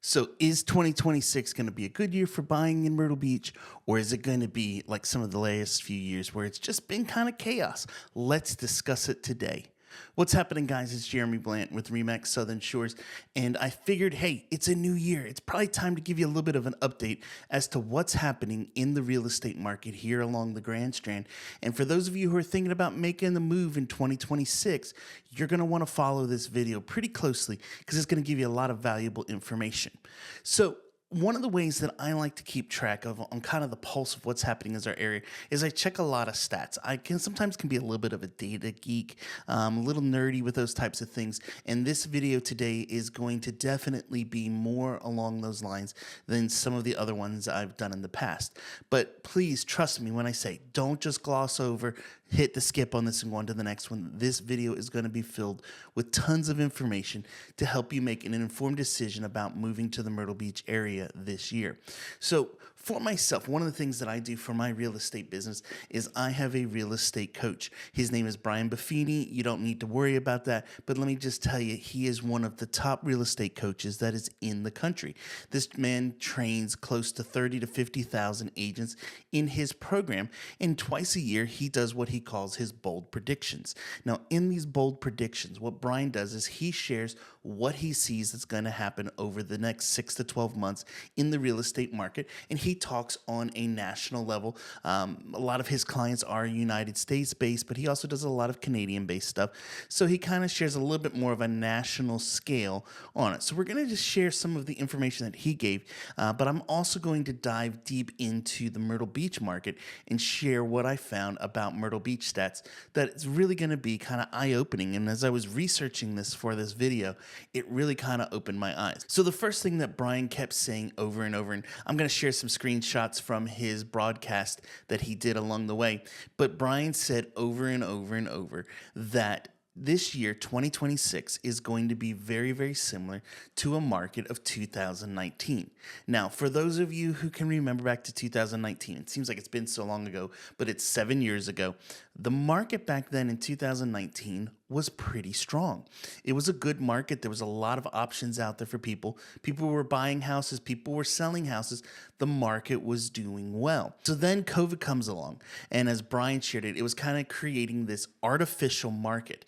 So is 2026 going to be a good year for buying in Myrtle Beach, or is it going to be like some of the last few years where it's just been kind of chaos? Let's discuss it today. What's happening, guys? It's Jeremy Blanton with Remax Southern Shores, and I figured, hey, it's a new year. It's probably time to give you a little bit of an update as to what's happening in the real estate market here along the Grand Strand. And for those of you who are thinking about making the move in 2026, you're going to want to follow this video pretty closely because it's going to give you a lot of valuable information. So one of the ways that I like to keep track of on kind of the pulse of what's happening in our area is I check a lot of stats. I can sometimes be a little bit of a data geek, a little nerdy with those types of things. And this video today is going to definitely be more along those lines than some of the other ones I've done in the past. But please trust me when I say don't just gloss over, hit the skip on this and go on to the next one. This video is going to be filled with tons of information to help you make an informed decision about moving to the Myrtle Beach area this year. So for myself, one of the things that I do for my real estate business is I have a real estate coach. His name is Brian Buffini. You don't need to worry about that, but let me just tell you, he is one of the top real estate coaches that is in the country. This man trains close to 30 to 50,000 agents in his program, and twice a year he does what he calls his bold predictions. Now, in these bold predictions, what Brian does is he shares what he sees that's going to happen over the next 6 to 12 months in the real estate market, and he talks on a national level. A lot of his clients are United States based, but he also does a lot of Canadian based stuff. So he kind of shares a little bit more of a national scale on it. So we're going to just share some of the information that he gave, but I'm also going to dive deep into the Myrtle Beach market and share what I found about Myrtle Beach stats that it's really going to be kind of eye-opening. And as I was researching this for this video, it really kind of opened my eyes. So the first thing that Brian kept saying over and over, and I'm going to share some screenshots from his broadcast that he did along the way, but Brian said over and over and over that this year, 2026, is going to be very, very similar to a market of 2019. Now, for those of you who can remember back to 2019, it seems like it's been so long ago, but it's 7 years ago. The market back then in 2019 was pretty strong. It was a good market. There was a lot of options out there for people. People were buying houses. People were selling houses. The market was doing well. So then COVID comes along, and as Brian shared it, it was kind of creating this artificial market.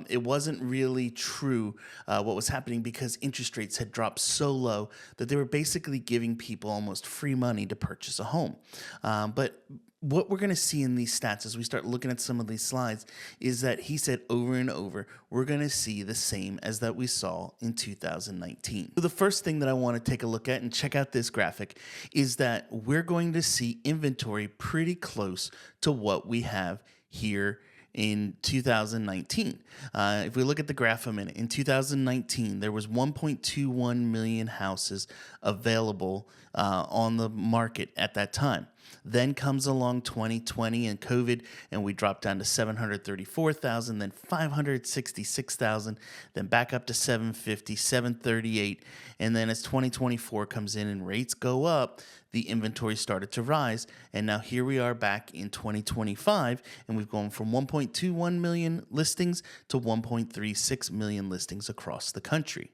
It wasn't really true what was happening because interest rates had dropped so low that they were basically giving people almost free money to purchase a home. But what we're going to see in these stats as we start looking at some of these slides is that he said over and over, we're going to see the same as that we saw in 2019. So the first thing that I want to take a look at and check out this graphic is that we're going to see inventory pretty close to what we have here in 2019. If we look at the graph a minute, in 2019, there was 1.21 million houses available on the market at that time. Then comes along 2020 and COVID, and we dropped down to 734,000, then 566,000, then back up to 750, 738, and then as 2024 comes in and rates go up, the inventory started to rise, and now here we are back in 2025, and we've gone from 1.21 million listings to 1.36 million listings across the country.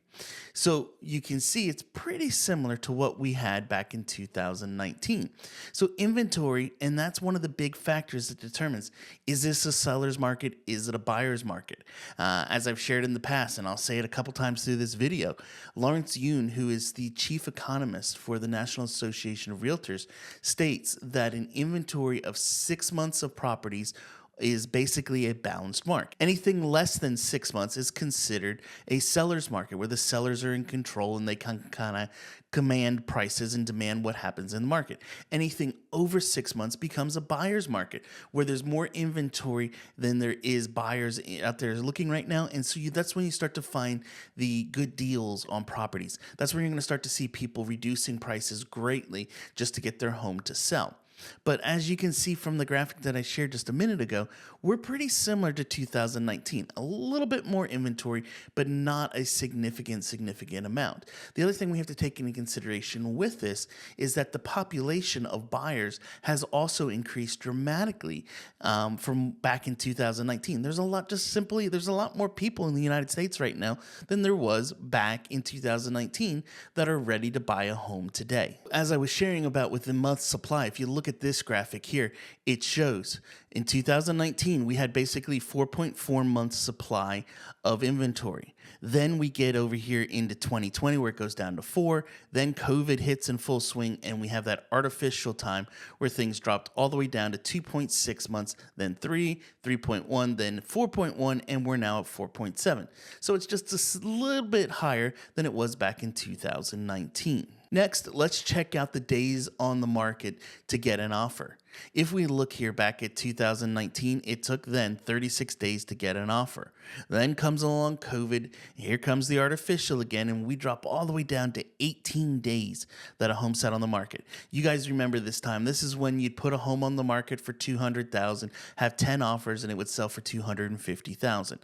So you can see it's pretty similar to what we had back in 2019. So inventory, and that's one of the big factors that determines, is this a seller's market? Is it a buyer's market? As I've shared in the past, and I'll say it a couple times through this video, Lawrence Yun, who is the chief economist for the National Association of Realtors, states that an inventory of 6 months of properties is basically a balanced market. Anything less than 6 months is considered a seller's market, where the sellers are in control and they can kind of command prices and demand what happens in the market. Anything over 6 months becomes a buyer's market, where there's more inventory than there is buyers out there looking right now. And so that's when you start to find the good deals on properties. That's when you're going to start to see people reducing prices greatly just to get their home to sell. But as you can see from the graphic that I shared just a minute ago, we're pretty similar to 2019. A little bit more inventory, but not a significant amount. The other thing we have to take into consideration with this is that the population of buyers has also increased dramatically from back in 2019. There's a lot more people in the United States right now than there was back in 2019 that are ready to buy a home today. As I was sharing about with the month supply, if you look at this graphic here, it shows in 2019 we had basically 4.4 months supply of inventory. Then we get over here into 2020 where it goes down to 4. Then COVID hits in full swing and we have that artificial time where things dropped all the way down to 2.6 months, then 3, 3.1, then 4.1, and we're now at 4.7. So it's just a little bit higher than it was back in 2019. Next, let's check out the days on the market to get an offer. If we look here back at 2019, it took then 36 days to get an offer. Then comes along COVID, here comes the artificial again, and we drop all the way down to 18 days that a home sat on the market. You guys remember this time. This is when you'd put a home on the market for $200,000, have 10 offers, and it would sell for $250,000.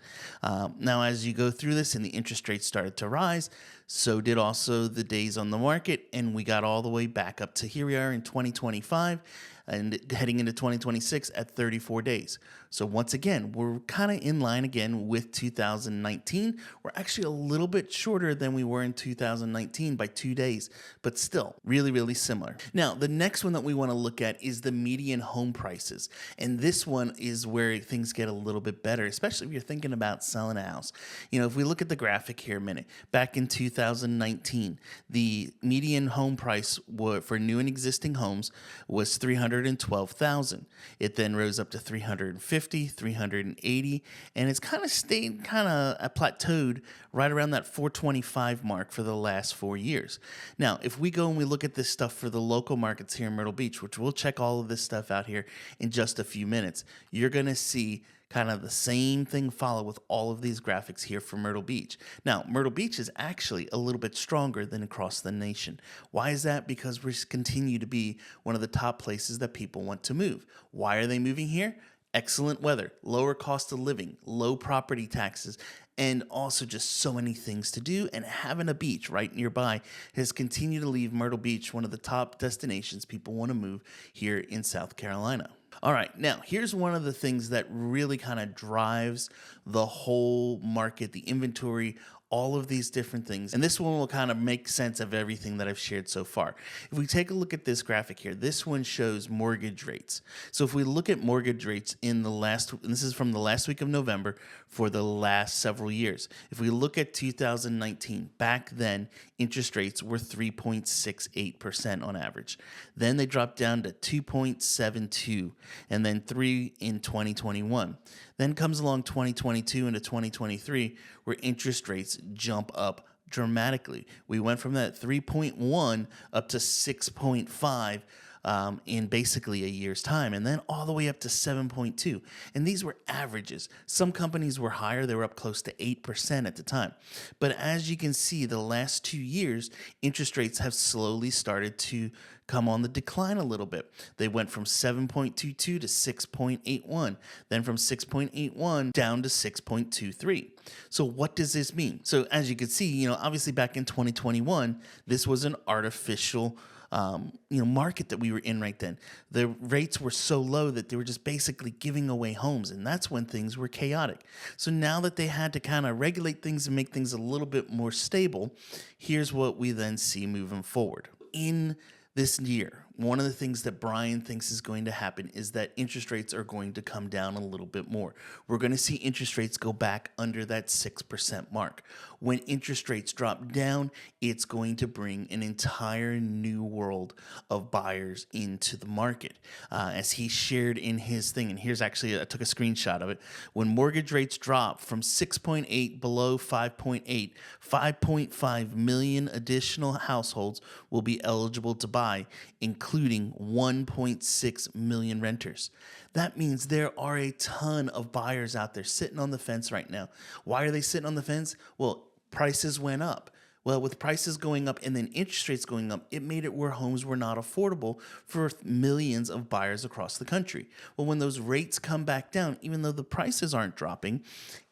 Now, as you go through this and the interest rates started to rise, so did also the days on the market, and we got all the way back up to here we are in 2025 and heading into 2026 at 34 days. So once again, we're kind of in line again with 2019. We're actually a little bit shorter than we were in 2019 by 2 days, but still really similar. Now, the next one that we want to look at is the median home prices. And this one is where things get a little bit better, especially if you're thinking about selling a house. You know, if we look at the graphic here a minute, back in 2019, the median home price for new and existing homes was $312,000. It then rose up to $350,000, $380,000, and it's kind of stayed plateaued right around that $425,000 mark for the last 4 years. Now, if we go and we look at this stuff for the local markets here in Myrtle Beach, which we'll check all of this stuff out here in just a few minutes, you're going to see kind of the same thing follow with all of these graphics here for Myrtle Beach. Now, Myrtle Beach is actually a little bit stronger than across the nation. Why is that? Because we continue to be one of the top places that people want to move. Why are they moving here? Excellent weather, lower cost of living, low property taxes, and also just so many things to do. And having a beach right nearby has continued to leave Myrtle Beach one of the top destinations people want to move here in South Carolina. All right, now here's one of the things that really kind of drives the whole market, the inventory, all of these different things. And this one will kind of make sense of everything that I've shared so far. If we take a look at this graphic here, this one shows mortgage rates. So if we look at mortgage rates and this is from the last week of November for the last several years. If we look at 2019, back then, interest rates were 3.68% on average. Then they dropped down to 2.72 and then 3 in 2021. Then comes along 2022 into 2023 where interest rates jump up dramatically. We went from that 3.1 up to 6.5 in basically a year's time, and then all the way up to 7.2. And these were averages. Some companies were higher. They were up close to 8% at the time. But as you can see, the last 2 years, interest rates have slowly started to come on the decline a little bit. They went from 7.22 to 6.81, then from 6.81 down to 6.23. So what does this mean? So as you can see, obviously back in 2021, this was an artificial market that we were in right then. The rates were so low that they were just basically giving away homes, and that's when things were chaotic. So now that they had to kind of regulate things and make things a little bit more stable, here's what we then see moving forward. In this year, one of the things that Brian thinks is going to happen is that interest rates are going to come down a little bit more. We're going to see interest rates go back under that 6% mark. When interest rates drop down, it's going to bring an entire new world of buyers into the market. As he shared in his thing, and here's actually, I took a screenshot of it. When mortgage rates drop from 6.8 below 5.8, 5.5 million additional households will be eligible to buy, including 1.6 million renters. That means there are a ton of buyers out there sitting on the fence right now. Why are they sitting on the fence? Well, prices went up. Well, with prices going up and then interest rates going up, it made it where homes were not affordable for millions of buyers across the country. Well, when those rates come back down, even though the prices aren't dropping,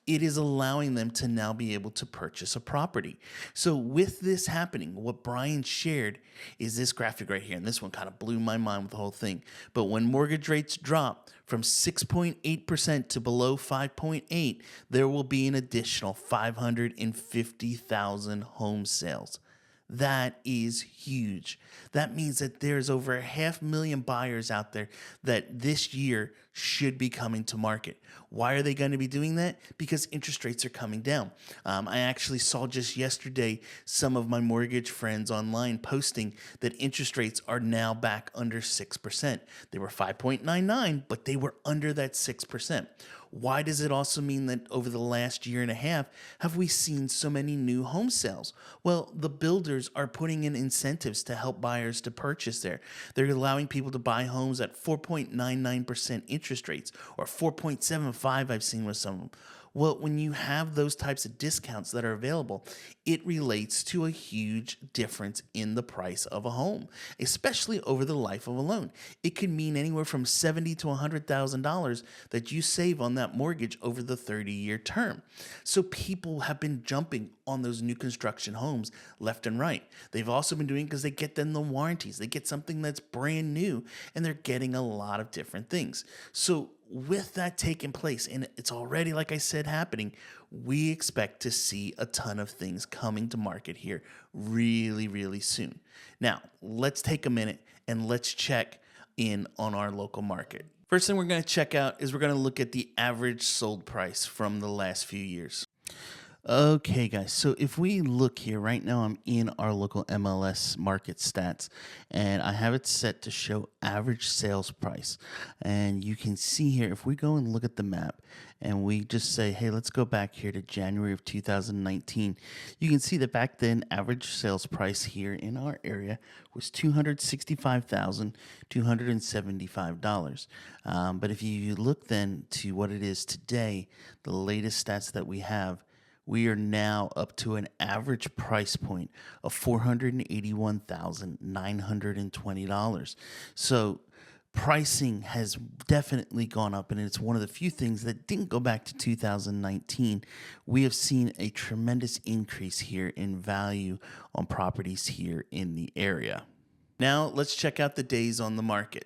it is allowing them to now be able to purchase a property. So, with this happening, what Brian shared is this graphic right here. And this one kind of blew my mind with the whole thing. But when mortgage rates drop from 6.8% to below 5.8, there will be an additional 550,000 home sales. That is huge. That means that there's over 500,000 buyers out there that this year should be coming to market. Why are they going to be doing that? Because interest rates are coming down. I actually saw just yesterday some of my mortgage friends online posting that interest rates are now back under 6%. They were 5.99, but they were under that 6%. Why does it also mean that over the last year and a half have we seen so many new home sales? Well, the builders are putting in incentives to help buyers to purchase there. They're allowing people to buy homes at 4.99% interest rates, or 4.75 I've seen with some of them. Well, when you have those types of discounts that are available, it relates to a huge difference in the price of a home, especially over the life of a loan. It could mean anywhere from $70,000 to $100,000 that you save on that mortgage over the 30-year term. So people have been jumping on those new construction homes left and right. They've also been doing because they get them the warranties. They get something that's brand new, and they're getting a lot of different things. So with that taking place, and it's already, like I said, happening, we expect to see a ton of things coming to market here really, really soon. Now, let's take a minute and let's check in on our local market. First thing we're going to check out is we're going to look at the average sold price from the last few years. Okay, guys, so if we look here, right now I'm in our local MLS market stats, and I have it set to show average sales price. And you can see here, if we go and look at the map, and we just say, hey, let's go back here to January of 2019, you can see that back then, average sales price here in our area was $265,275. But if you look then to what it is today, the latest stats that we have, we are now up to an average price point of $481,920. So pricing has definitely gone up, and it's one of the few things that didn't go back to 2019. We have seen a tremendous increase here in value on properties here in the area. Now let's check out the days on the market.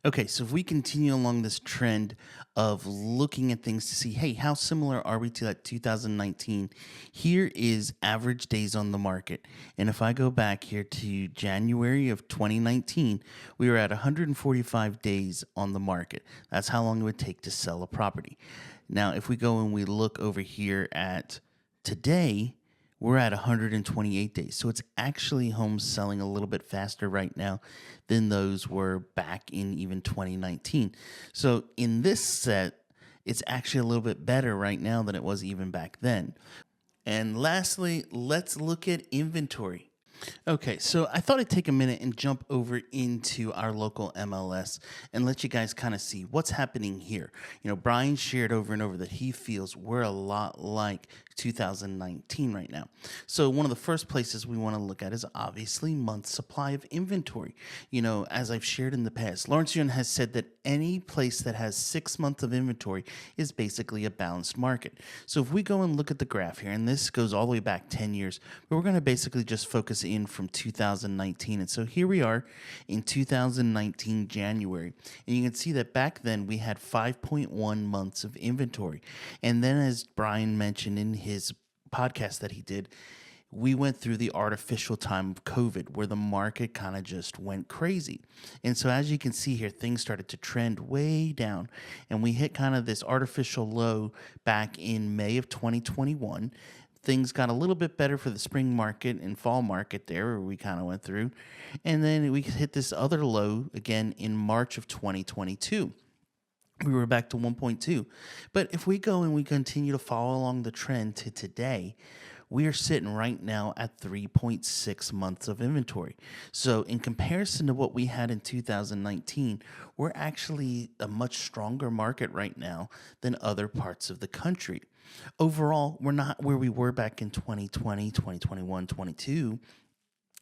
Okay, so if we continue along this trend of looking at things to see, hey, how similar are we to that 2019? Here is average days on the market. And if I go back here to January of 2019, we were at 145 days on the market. That's how long it would take to sell a property. Now, if we go and we look over here at today, we're at 128 days. So it's actually homes selling a little bit faster right now than those were back in even 2019. So in this set, it's actually a little bit better right now than it was even back then. And lastly, let's look at inventory. Okay, so I thought I'd take a minute and jump over into our local MLS and let you guys kind of see what's happening here. You know, Brian shared over and over that he feels we're a lot like 2019 right now. So one of the first places we want to look at is obviously month's supply of inventory. You know, as I've shared in the past, Lawrence Yun has said that any place that has 6 months of inventory is basically a balanced market. So if we go and look at the graph here, and this goes all the way back 10 years, but we're going to basically just focus in from 2019. And so here we are in 2019 January, and you can see that back then we had 5.1 months of inventory. And then, as Brian mentioned in his podcast that he did, we went through the artificial time of COVID where the market kind of just went crazy. And so as you can see here, things started to trend way down, and we hit kind of this artificial low back in May of 2021. Things got a little bit better for the spring market and fall market there, where we kind of went through. And then we hit this other low again in March of 2022. We were back to 1.2. But if we go and we continue to follow along the trend to today, we are sitting right now at 3.6 months of inventory. So, in comparison to what we had in 2019, we're actually a much stronger market right now than other parts of the country. Overall, we're not where we were back in 2020, 2021, 22,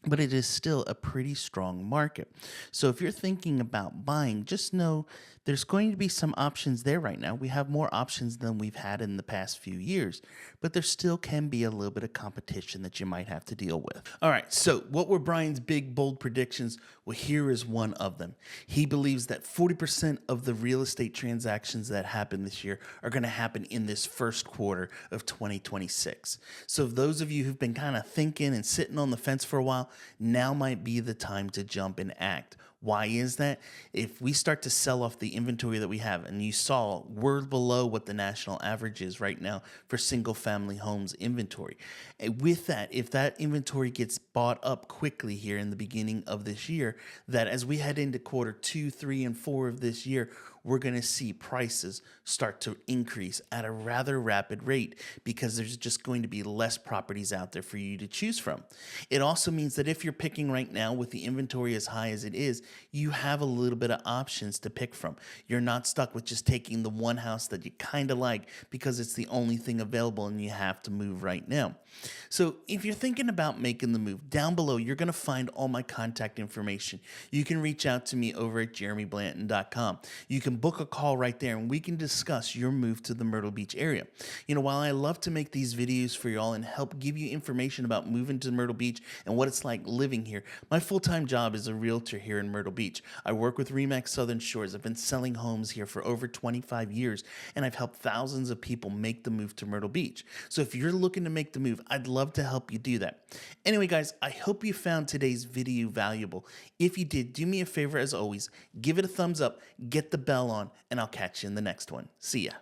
but it is still a pretty strong market. So if you're thinking about buying, just know there's going to be some options there right now. We have more options than we've had in the past few years, but there still can be a little bit of competition that you might have to deal with. All right, so what were Brian's big, bold predictions? Well, here is one of them. He believes that 40% of the real estate transactions that happen this year are going to happen in this first quarter of 2026. So those of you who've been kind of thinking and sitting on the fence for a while, now might be the time to jump and act. Why is that? If we start to sell off the inventory that we have, and you saw we're below what the national average is right now for single family homes inventory. And with that, if that inventory gets bought up quickly here in the beginning of this year, that as we head into quarter 2, 3, and 4 of this year, we're going to see prices start to increase at a rather rapid rate because there's just going to be less properties out there for you to choose from. It also means that if you're picking right now with the inventory as high as it is, you have a little bit of options to pick from. You're not stuck with just taking the one house that you kind of like because it's the only thing available and you have to move right now. So if you're thinking about making the move, down below, you're going to find all my contact information. You can reach out to me over at jeremyblanton.com. You can book a call right there and we can discuss your move to the Myrtle Beach area. You know, while I love to make these videos for y'all and help give you information about moving to Myrtle Beach and what it's like living here, my full-time job is a realtor here in Myrtle Beach. I work with RE/MAX Southern Shores. I've been selling homes here for over 25 years and I've helped thousands of people make the move to Myrtle Beach. So if you're looking to make the move, I'd love to help you do that. Anyway, guys, I hope you found today's video valuable. If you did, do me a favor as always, give it a thumbs up, get the bell on, and I'll catch you in the next one. See ya.